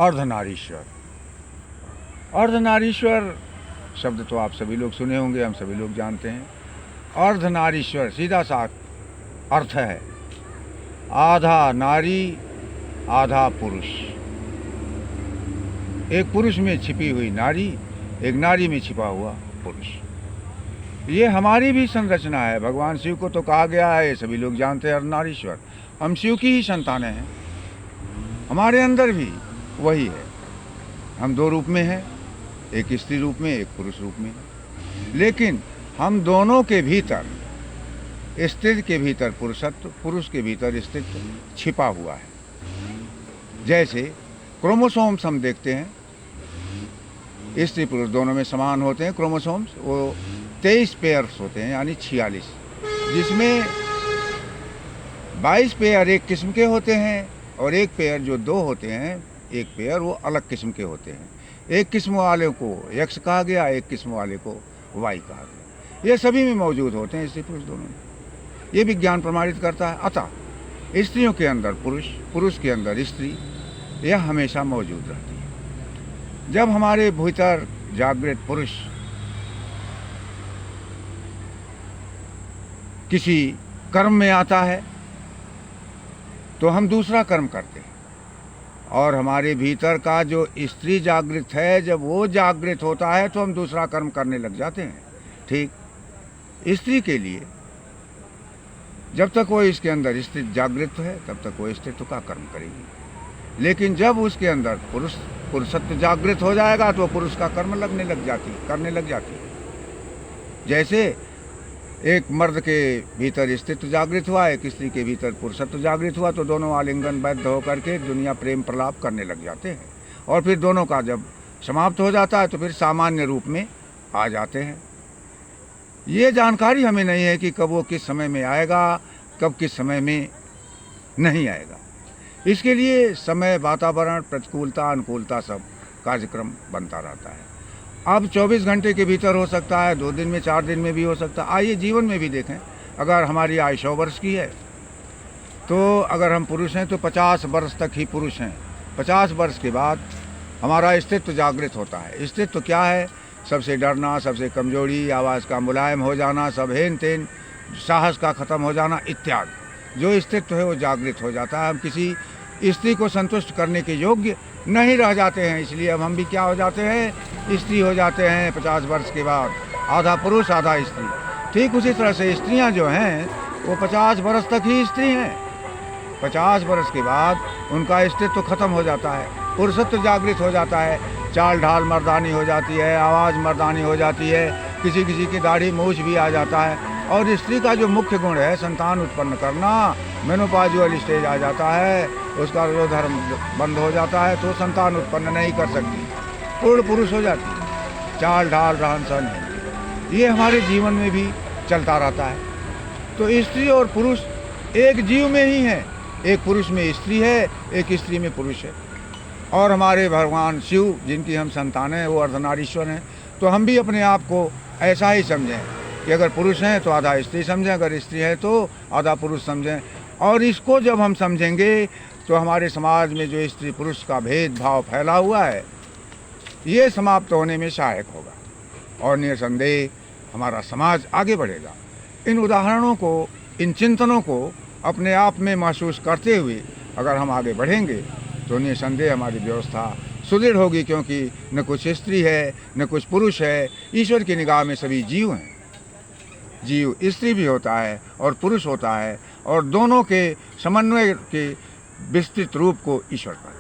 अर्धनारीश्वर। अर्धनारीश्वर शब्द तो आप सभी लोग सुने होंगे, हम सभी लोग जानते हैं। अर्धनारीश्वर सीधा सा अर्थ है आधा नारी आधा पुरुष। एक पुरुष में छिपी हुई नारी, एक नारी में छिपा हुआ पुरुष। ये हमारी भी संरचना है। भगवान शिव को तो कहा गया है, सभी लोग जानते हैं, अर्धनारीश्वर। हम शिव की ही संतानें हैं। हमारे अंदर भी वही है। हम दो रूप में हैं, एक स्त्री रूप में, एक पुरुष रूप में। लेकिन हम दोनों के भीतर, स्त्री के भीतर पुरुषत्व, पुरुष के भीतर स्त्रीत्व छिपा हुआ है। जैसे क्रोमोसोम्स हम देखते हैं, स्त्री पुरुष दोनों में समान होते हैं क्रोमोसोम्स। वो 23 पेयर्स होते हैं, यानी 46, जिसमें 22 पेयर एक किस्म के होते हैं और एक पेयर जो दो होते हैं, एक पेयर वो अलग किस्म के होते हैं। एक किस्म वाले को एक्स कहा गया, एक किस्म वाले को वाई कहा गया। ये सभी में मौजूद होते हैं, स्त्री पुरुष दोनों में। ये विज्ञान प्रमाणित करता है। अतः स्त्रियों के अंदर पुरुष, पुरुष के अंदर स्त्री, यह हमेशा मौजूद रहती है। जब हमारे भीतर जागृत पुरुष किसी कर्म में आता है तो हम दूसरा कर्म करते हैं, और हमारे भीतर का जो स्त्री जागृत है, जब वो जागृत होता है तो हम दूसरा कर्म करने लग जाते हैं। ठीक स्त्री के लिए जब तक वो इसके अंदर स्त्री जागृत है तब तक वो स्त्रीत्व का कर्म करेगी। लेकिन जब उसके अंदर पुरुषत्व जागृत हो जाएगा तो पुरुष का कर्म करने लग जाती है। जैसे एक मर्द के भीतर स्त्रीत्व जागृत हुआ, एक स्त्री के भीतर पुरुषत्व जागृत हुआ, तो दोनों आलिंगन बद्ध होकर के दुनिया प्रेम प्रलाप करने लग जाते हैं। और फिर दोनों का जब समाप्त हो जाता है तो फिर सामान्य रूप में आ जाते हैं। ये जानकारी हमें नहीं है कि कब वो किस समय में आएगा, कब किस समय में नहीं आएगा। इसके लिए समय, वातावरण, प्रतिकूलता, अनुकूलता सब कार्यक्रम बनता रहता है। अब 24 घंटे के भीतर हो सकता है, 2 दिन में, 4 दिन में भी हो सकता है। आइए जीवन में भी देखें। अगर हमारी आयु 100 वर्ष की है तो अगर हम पुरुष हैं तो 50 वर्ष तक ही पुरुष हैं। 50 वर्ष के बाद हमारा स्त्रीत्व जागृत होता है। स्त्रीत्व क्या है? सबसे डरना, सबसे कमजोरी, आवाज़ का मुलायम हो जाना, सब हेन तेन, साहस का ख़त्म हो जाना इत्यादि। जो स्त्रीत्व है वो जागृत हो जाता है। हम किसी स्त्री को संतुष्ट करने के योग्य नहीं रह जाते हैं। इसलिए अब हम भी क्या हो जाते हैं? स्त्री हो जाते हैं 50 वर्ष के बाद, आधा पुरुष आधा स्त्री। ठीक उसी तरह से स्त्रियां जो हैं वो 50 वर्ष तक ही स्त्री हैं। 50 वर्ष के बाद उनका स्त्रीत्व खत्म हो जाता है, पुरुषत्व जागृत हो जाता है, चाल ढाल मर्दानी हो जाती है, आवाज़ मर्दानी हो जाती है, किसी किसी की दाढ़ी मूछ भी आ जाता है। और स्त्री का जो मुख्य गुण है संतान उत्पन्न करना, मेनोपॉज़ुअल स्टेज आ जाता है, उसका जो धर्म बंद हो जाता है तो संतान उत्पन्न नहीं कर सकती, पूर्ण पुरुष हो जाती है। चाल ढाल रहन सहन ये हमारे जीवन में भी चलता रहता है। तो स्त्री और पुरुष एक जीव में ही है। एक पुरुष में स्त्री है, एक स्त्री में पुरुष है। और हमारे भगवान शिव जिनकी हम संतान हैं वो अर्धनारीश्वर हैं। तो हम भी अपने आप को ऐसा ही समझें कि अगर पुरुष हैं तो आधा स्त्री समझें, अगर स्त्री है तो आधा पुरुष समझें। और इसको जब हम समझेंगे तो हमारे समाज में जो स्त्री पुरुष का भेदभाव फैला हुआ है ये समाप्त होने में सहायक होगा और निसंदेह हमारा समाज आगे बढ़ेगा। इन उदाहरणों को, इन चिंतनों को अपने आप में महसूस करते हुए अगर हम आगे बढ़ेंगे तो निसंदेह हमारी व्यवस्था सुदृढ़ होगी। क्योंकि न कुछ स्त्री है न कुछ पुरुष है, ईश्वर की निगाह में सभी जीव हैं। जीव स्त्री भी होता है और पुरुष होता है, और दोनों के समन्वय के विस्तृत रूप को ईश्वर कहते हैं।